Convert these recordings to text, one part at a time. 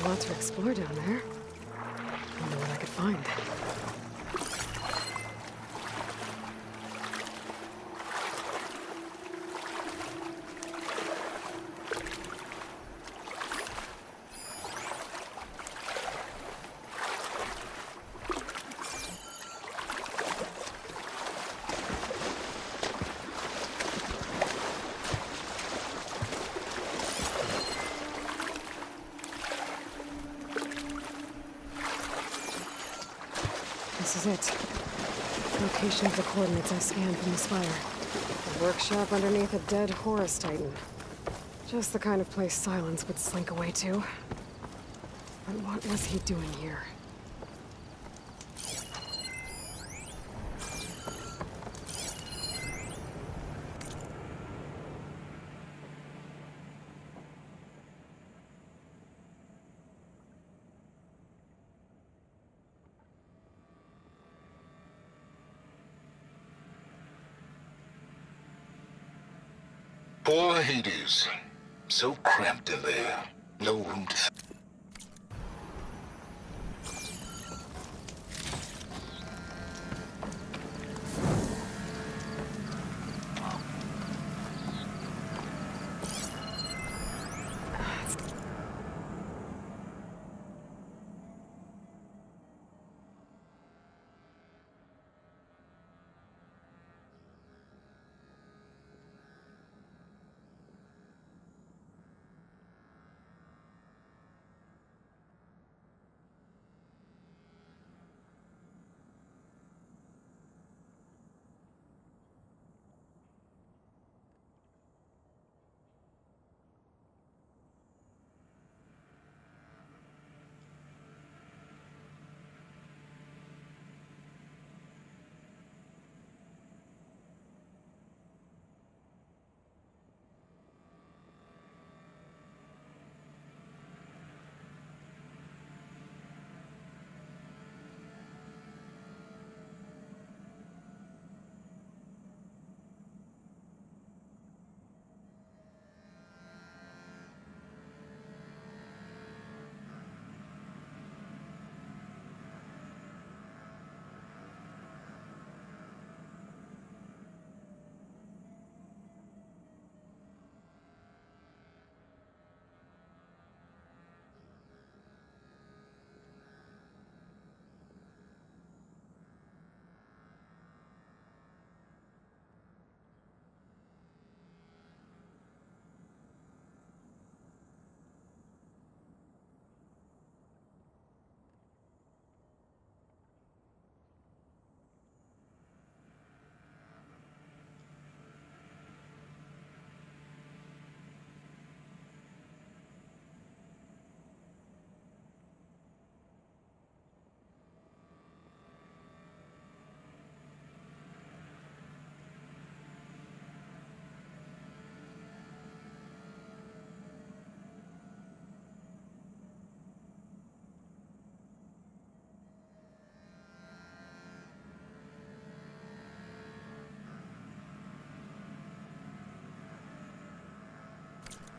a lot to explore down there. Wonder what I could find. This is it. Location of the coordinates I scanned from the spire. A workshop underneath a dead Horus Titan. Just the kind of place Silence would slink away to. But what was he doing here? Poor Hades. So cramped in there. No room to...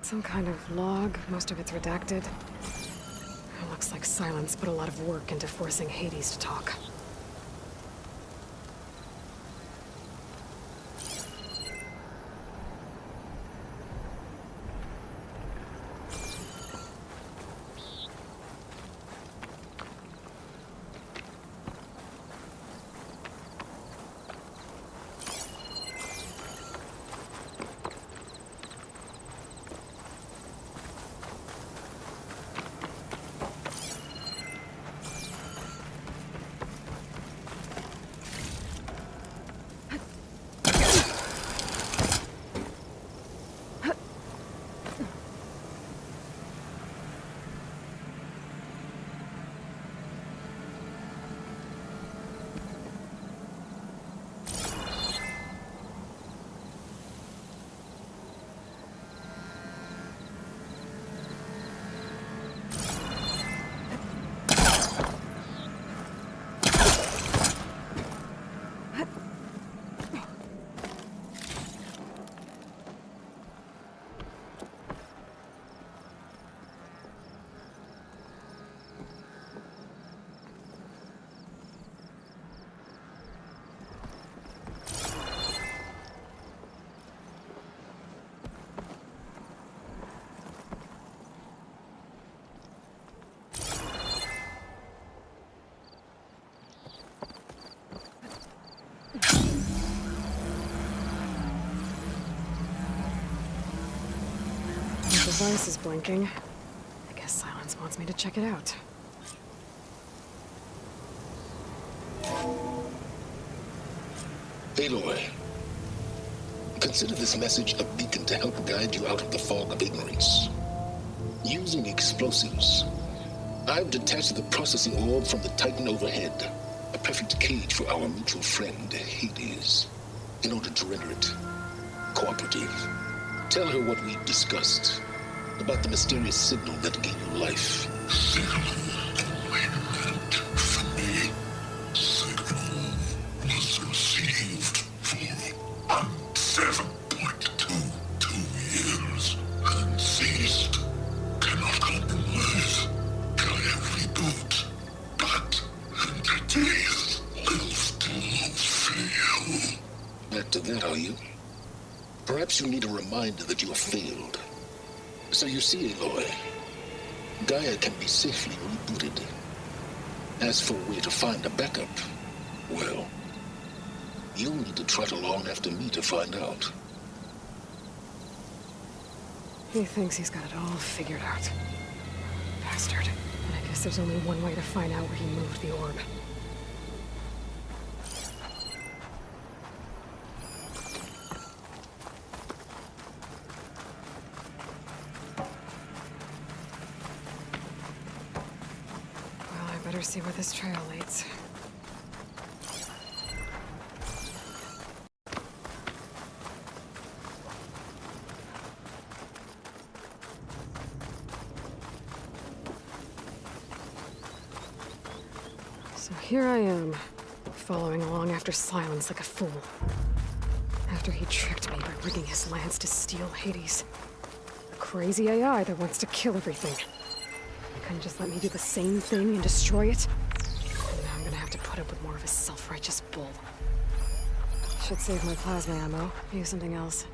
Some kind of log, most of it's redacted. It looks like Silence put a lot of work into forcing Hades to talk. device is blinking. I guess Silence wants me to check it out. Aloy, consider this message a beacon to help guide you out of the fog of ignorance. Using explosives, I've detached the processing orb from the Titan overhead, a perfect cage for our mutual friend, Hades, in order to render it cooperative. Tell her what we've discussed about the mysterious signal that gave you life. Signal only meant for me. Signal was received for 7.22 years and ceased. Cannot compromise. Try every boot, but entities will still fail. Back to that, are you? Perhaps you need a reminder that you have failed. So you see, Aloy, Gaia can be safely rebooted. As for where to find a backup, well, you'll need to trot along after me to find out. He thinks he's got it all figured out. Bastard. And I guess there's only one way to find out where he moved the orb. Well, I better see where this trail leads. So here I am, following along after Silence like a fool. After he tricked me by rigging his lance to steal Hades. A crazy AI that wants to kill everything. Couldn't just let me do the same thing and destroy it? And now I'm gonna have to put up with more of his self-righteous bull. Should save my plasma ammo. Use something else.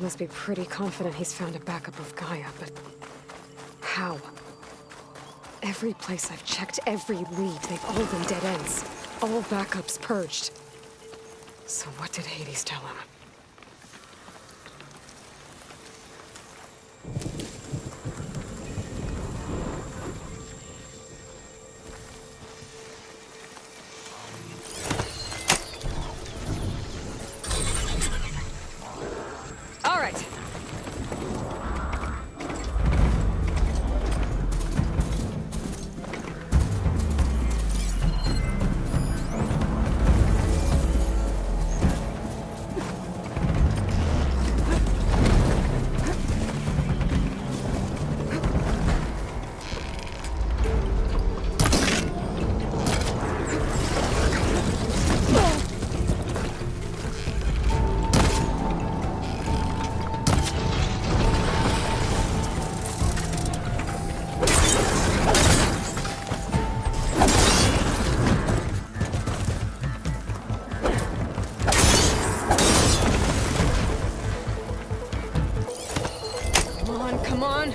must be pretty confident he's found a backup of Gaia, but how? Every place I've checked, every lead, they've all been dead ends. All backups purged. So what did Hades tell him? All right. Come on!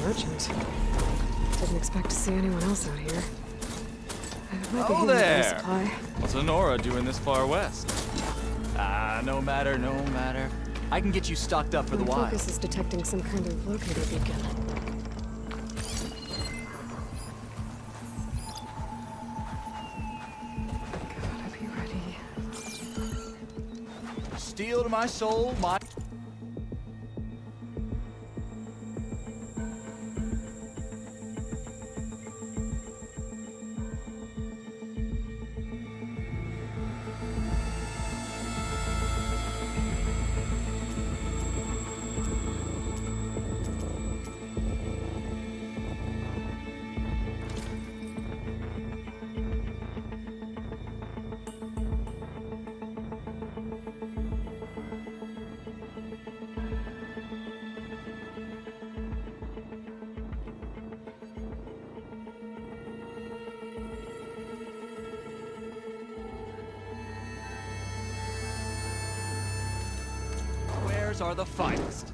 Merchant. Didn't expect to see anyone else out here. It might be Oh handy for a there! supply. What's Honora doing this far west? No matter, no matter. I can get you stocked up for the My wild. focus is detecting some kind of locator beacon. Gotta be ready. Steel to my soul, my... Wares are the finest.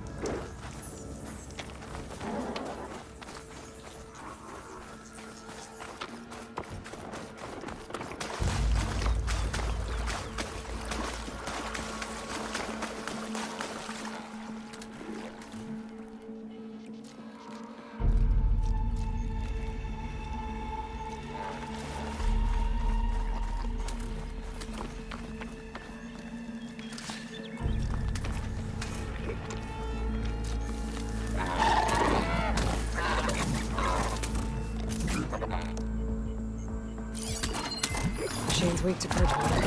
Shane's weak to purge water.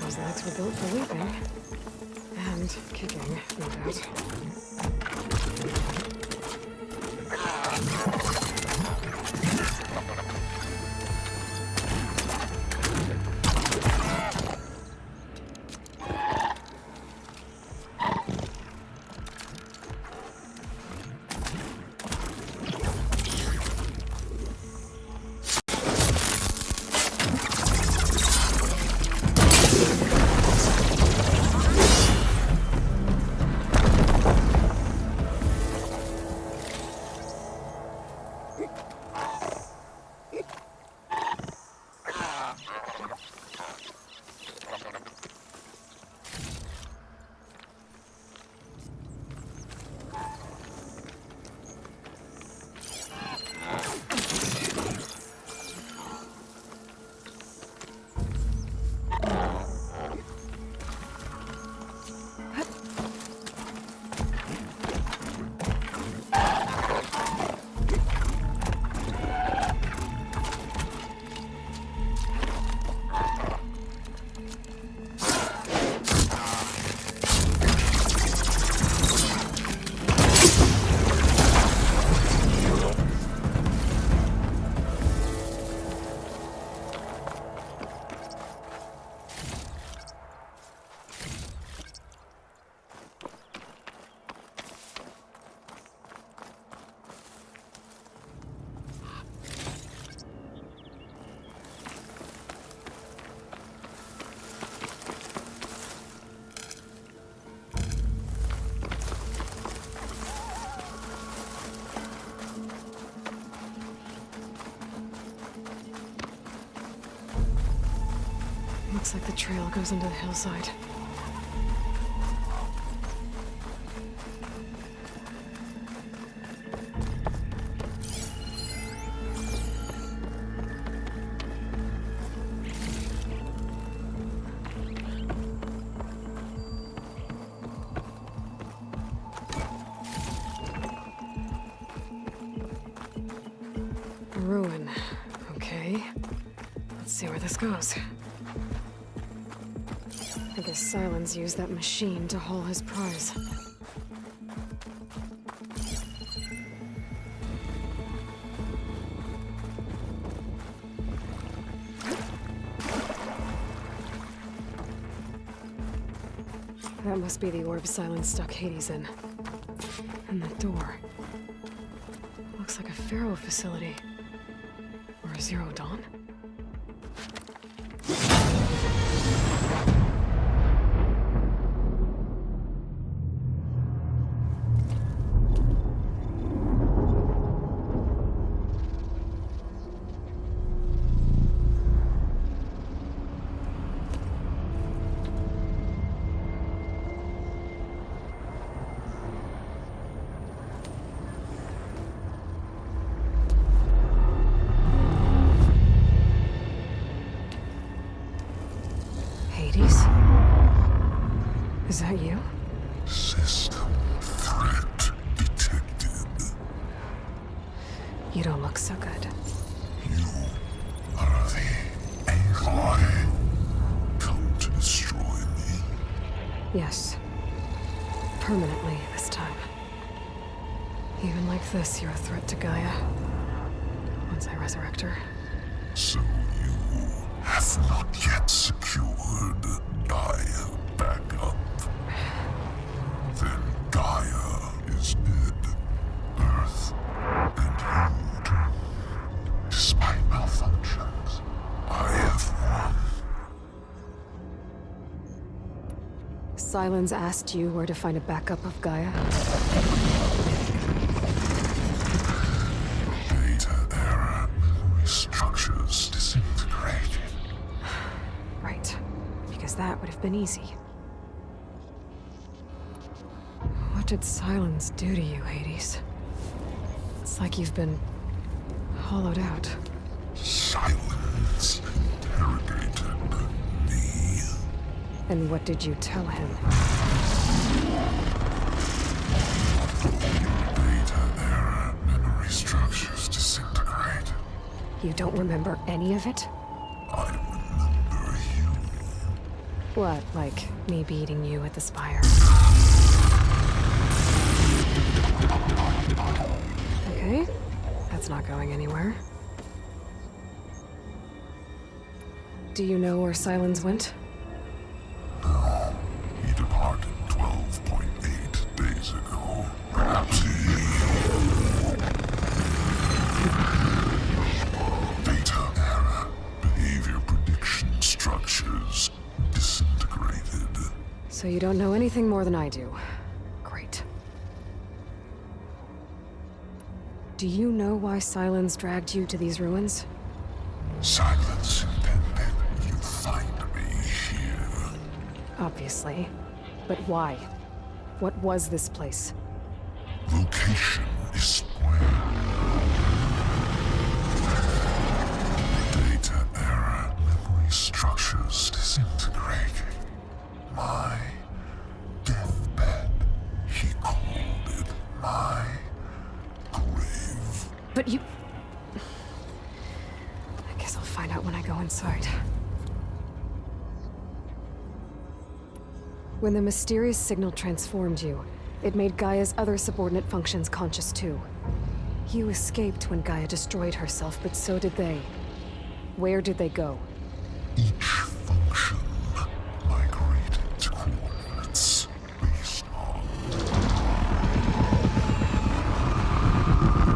Those legs were built for leaping. And kicking, no doubt. Looks like the trail goes into the hillside. A ruin. Okay. Let's see where this goes. I guess Silence used that machine to haul his prize. That must be the orb Silence stuck Hades in. And the door. Looks like a Pharaoh facility. Or a Zero Dawn? Hades? Is that you? System threat detected. You don't look so good. You are the AI come to destroy me. Yes. Permanently this time. Even like this, you're a threat to Gaia. Once I resurrect her. So you have not yet secured Gaia backup. Then Gaia is dead. Earth and you too. Despite malfunctions, I have won. Silence asked you where to find a backup of Gaia? Data error, memory structures disintegrated. Right. Because that would have been easy. What did Silence do to you, Hades? It's like you've been hollowed out. Silence interrogated me. And what did you tell him? Data error, memory structures disintegrate. You don't remember any of it? I remember you. What, like me beating you at the spire? Okay, that's not going anywhere. Do you know where Silence went? No, he departed 12.8 days ago. Perhaps he... Data error, behavior prediction structures disintegrated. So you don't know anything more than I do. Great. Do you know why Silence dragged you to these ruins? Silence intended you find me here. Obviously. But why? What was this place? Location is square. Data error, memory structures disintegrated. My deathbed, he called it my grave. But you... I guess I'll find out when I go inside. When the mysterious signal transformed you, it made Gaia's other subordinate functions conscious too. You escaped when Gaia destroyed herself, but so did they. Where did they go? Each function migrated to coordinates based on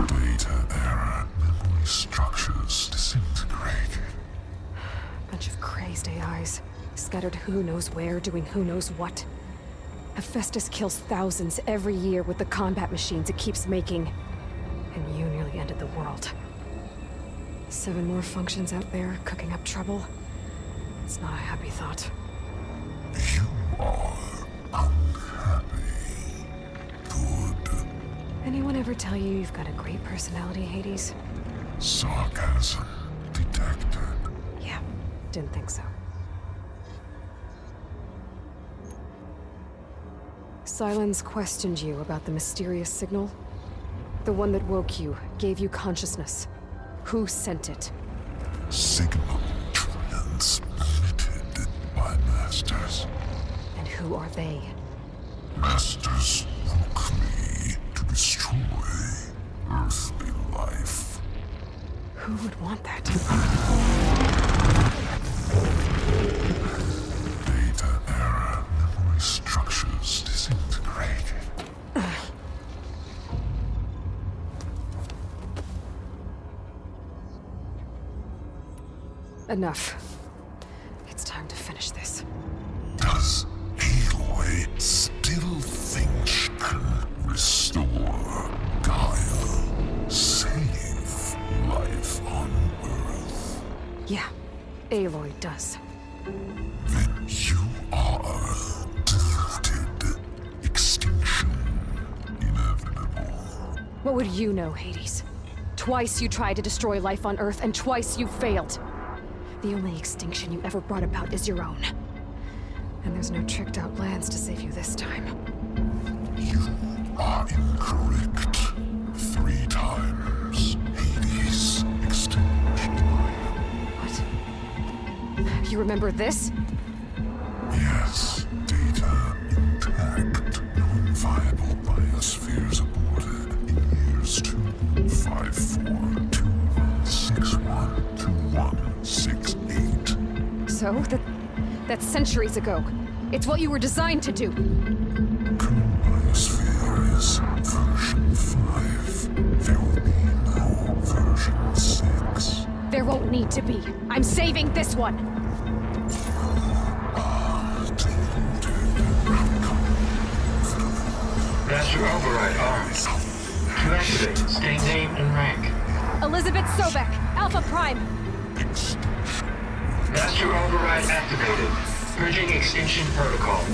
data error, memory structures disintegrated. Bunch of crazed AIs, scattered who knows where, doing who knows what. Hephaestus kills thousands every year with the combat machines it keeps making. And you nearly ended the world. 7 more functions out there, cooking up trouble. It's not a happy thought. You are unhappy. Good. Anyone ever tell you you've got a great personality, Hades? Sarcasm detected. Yeah, didn't think so. Silence questioned you about the mysterious signal. The one that woke you, gave you consciousness. Who sent it? Signal transmitted by masters. And who are they? Masters woke me to destroy earthly life. Who would want that? Data error, memory structures disintegrated. Enough. It's time to finish this. Does Aloy still think she can restore Gaia? Save life on Earth? Yeah, Aloy does. Then you are deluded. Extinction inevitable. What would you know, Hades? Twice you tried to destroy life on Earth, and twice you failed. The only extinction you ever brought about is your own. And there's no tricked-out plans to save you this time. You are incorrect. 3 times. Hades extinguished life. What? You remember this? Yes, data intact. Non-viable biospheres aborted in years 254, 2161, 2168. So, that's centuries ago. It's what you were designed to do. Current biosphere is version 5. There will be no version 6. There won't need to be. I'm saving this one. Master override armed. To activate, state name and rank. Elizabeth Sobek, Alpha Prime. Master override activated. Purging extinction protocol.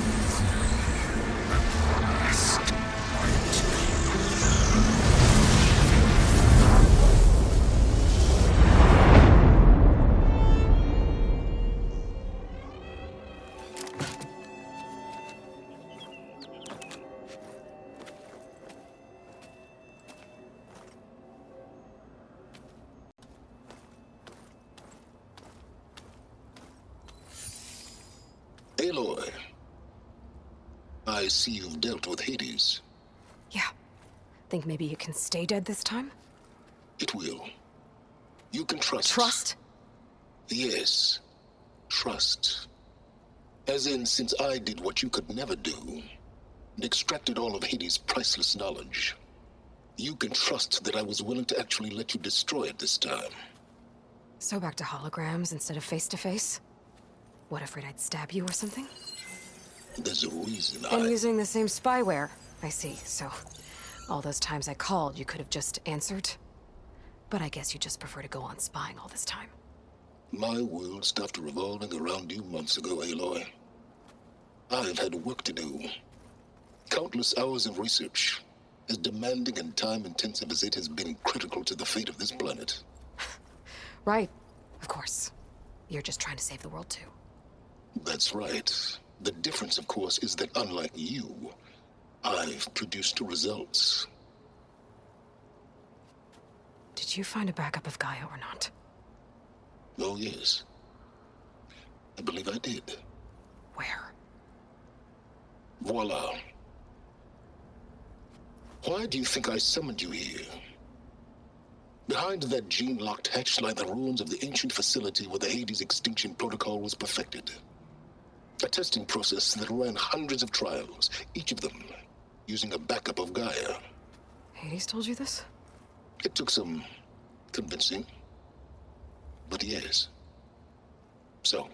Aloy, I see you've dealt with Hades. Yeah. Think maybe you can stay dead this time? It will. You can trust. Trust? Yes. Trust. As in, since I did what you could never do, and extracted all of Hades' priceless knowledge, you can trust that I was willing to actually let you destroy it this time. So back to holograms instead of face-to-face? What, afraid I'd stab you or something? There's a reason And using the same spyware. I see, so... all those times I called, you could have just answered? But I guess you just prefer to go on spying all this time. My world stopped revolving around you months ago, Aloy. I've had work to do. Countless hours of research, as demanding and time-intensive as it has been critical to the fate of this planet. Right, of course. You're just trying to save the world too. That's right. The difference, of course, is that unlike you, I've produced results. Did you find a backup of Gaia or not? Oh, yes. I believe I did. Where? Voila. Why do you think I summoned you here? Behind that gene-locked hatch lie the ruins of the ancient facility where the Hades extinction protocol was perfected. A testing process that ran hundreds of trials, each of them using a backup of Gaia. Hades told you this? It took some convincing, but yes. So,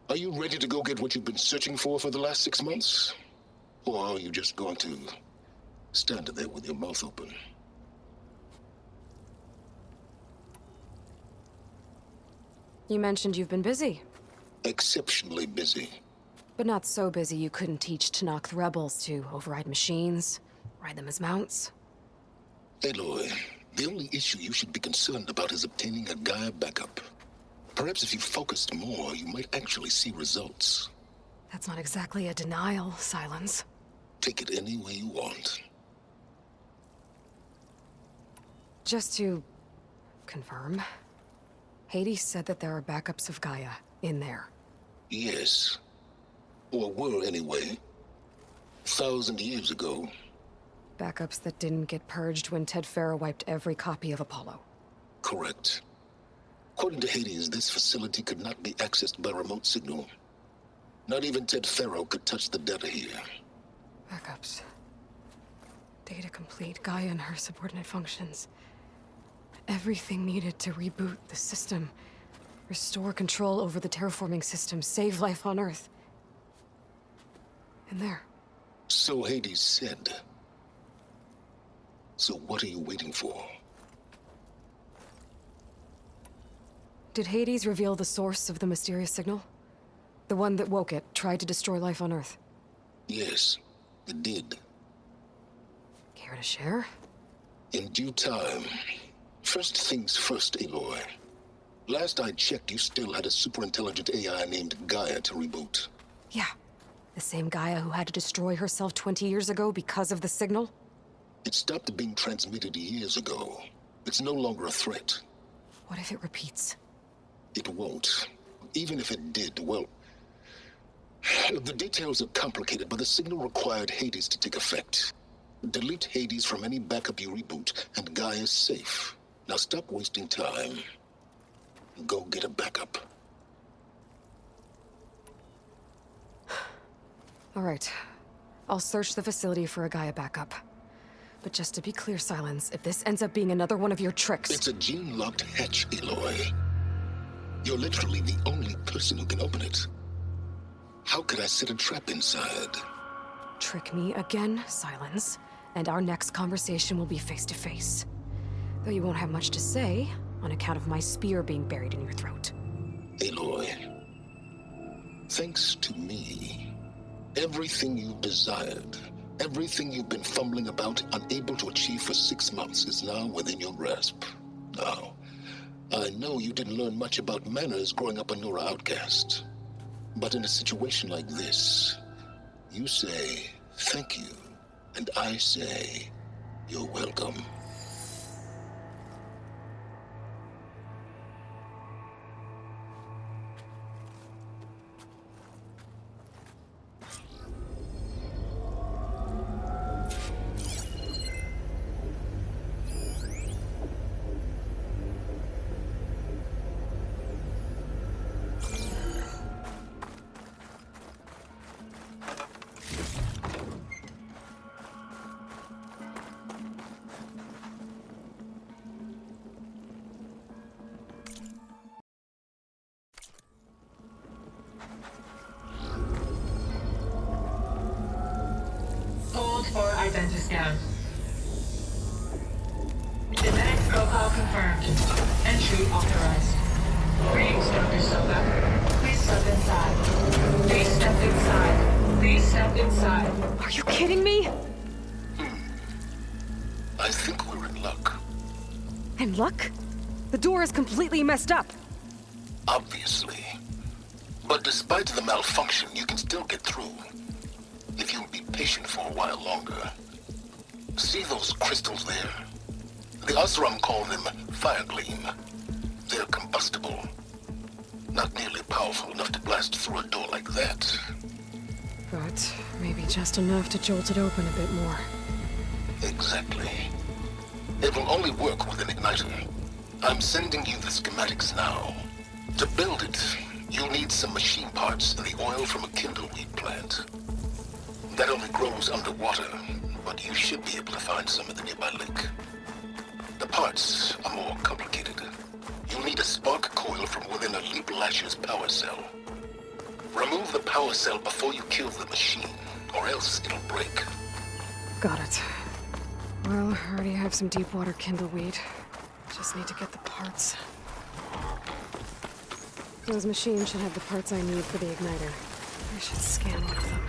are you ready to go get what you've been searching for the last 6 months? Or are you just going to stand there with your mouth open? You mentioned you've been busy. Exceptionally busy. But not so busy you couldn't teach Tanakh the rebels to override machines, ride them as mounts. Aloy, the only issue you should be concerned about is obtaining a Gaia backup. Perhaps if you focused more, you might actually see results. That's not exactly a denial, Silence. Take it any way you want. Just to confirm, Hades said that there are backups of Gaia in there. Yes. Or were anyway. 1,000 years ago. Backups that didn't get purged when Ted Farrow wiped every copy of Apollo. Correct. According to Hades, this facility could not be accessed by remote signal. Not even Ted Farrow could touch the data here. Backups. Data complete, Gaia and her subordinate functions. Everything needed to reboot the system. Restore control over the terraforming system, save life on Earth. In there. So Hades said. So what are you waiting for? Did Hades reveal the source of the mysterious signal? The one that woke it, tried to destroy life on Earth? Yes, it did. Care to share? In due time. First things first, Aloy. Last I checked, you still had a super-intelligent AI named Gaia to reboot. Yeah. The same Gaia who had to destroy herself 20 years ago because of the signal? It stopped being transmitted years ago. It's no longer a threat. What if it repeats? It won't. Even if it did, well... The details are complicated, but the signal required Hades to take effect. Delete Hades from any backup you reboot, and Gaia's safe. Now stop wasting time. Go get a backup. All right. I'll search the facility for a Gaia backup. But just to be clear, Silence, if this ends up being another one of your tricks... It's a gene-locked hatch, Aloy. You're literally the only person who can open it. How could I set a trap inside? Trick me again, Silence, and our next conversation will be face-to-face. Though you won't have much to say, on account of my spear being buried in your throat. Aloy, thanks to me, everything you desired, everything you've been fumbling about, unable to achieve for 6 months, is now within your grasp. Now, I know you didn't learn much about manners growing up a Nora outcast. But in a situation like this, you say, thank you, and I say, you're welcome. Hold for identiscan. Genetic profile confirmed. Entry authorized. Greetings, Dr. Soka. Please step inside. Please step inside. Please step inside. Are you kidding me? I think we're in luck. In luck? The door is completely messed up. Obviously. But despite the malfunction, you can still get through. If you'll be patient for a while longer. See those crystals there? The Osram call them fire gleam. They're combustible. Not nearly powerful enough to blast through a door like that. But maybe just enough to jolt it open a bit more. Exactly. It will only work with an igniter. I'm sending you the schematics now. To build it, you'll need some machine parts and the oil from a kindleweed plant. That only grows underwater, but you should be able to find some in the nearby lake. The parts are more complicated. You'll need a spark coil from within a Leap Lasher's power cell. Remove the power cell before you kill the machine, or else it'll break. Got it. Well, I already have some deep water kindleweed. Just need to get the parts. Those machines should have the parts I need for the igniter. I should scan one of them.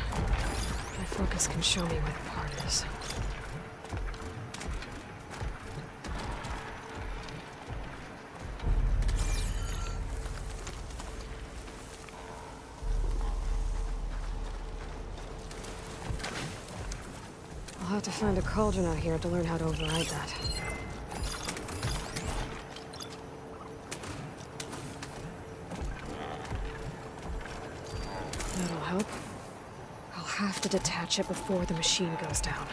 My focus can show me where the part is. I'll have to find a cauldron out here to learn how to override that. That'll help. I'll have to detach it before the machine goes down.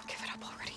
Give it up already.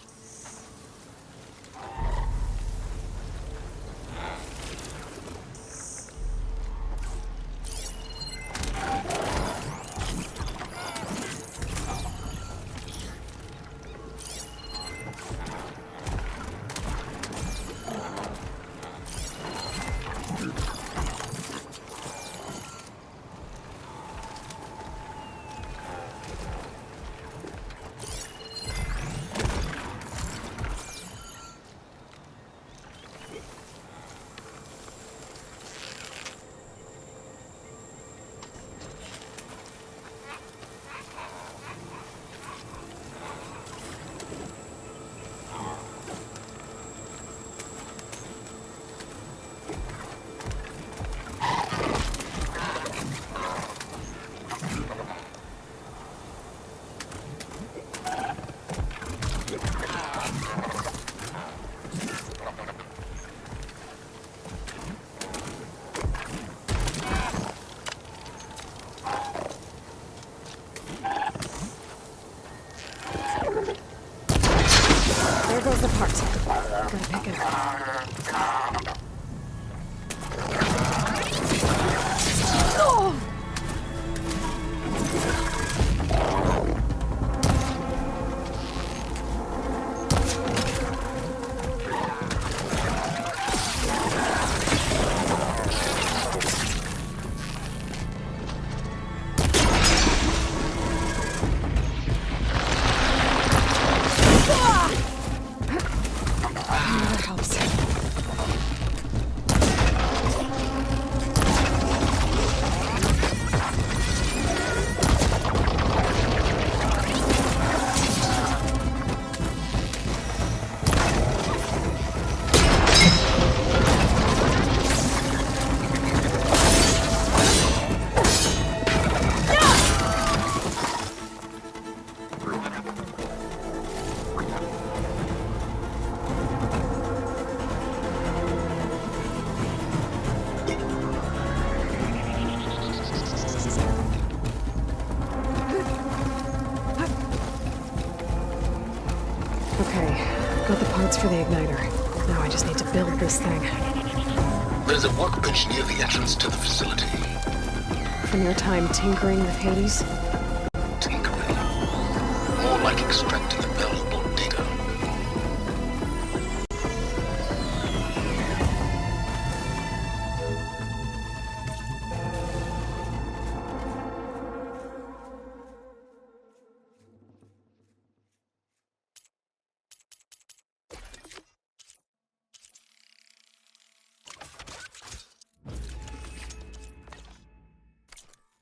There goes the part. Gotta pick it up. Oh! That helps. Okay, got the parts for the igniter. Now I just need to build this thing. There's a workbench near the entrance to the facility. From your time tinkering with Hades? Tinkering. More like extracting a valuable data.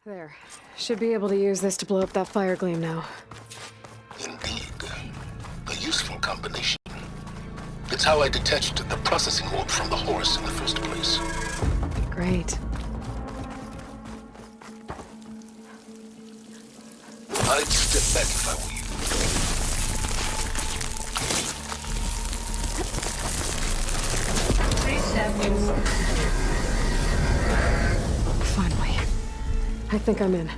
There. Should be able to use this to blow up that fire gleam now. Indeed. A useful combination. That's how I detached the processing orb from the horse in the first place. Great. I'd step back if I were you. Please step inside. Finally. I think I'm in.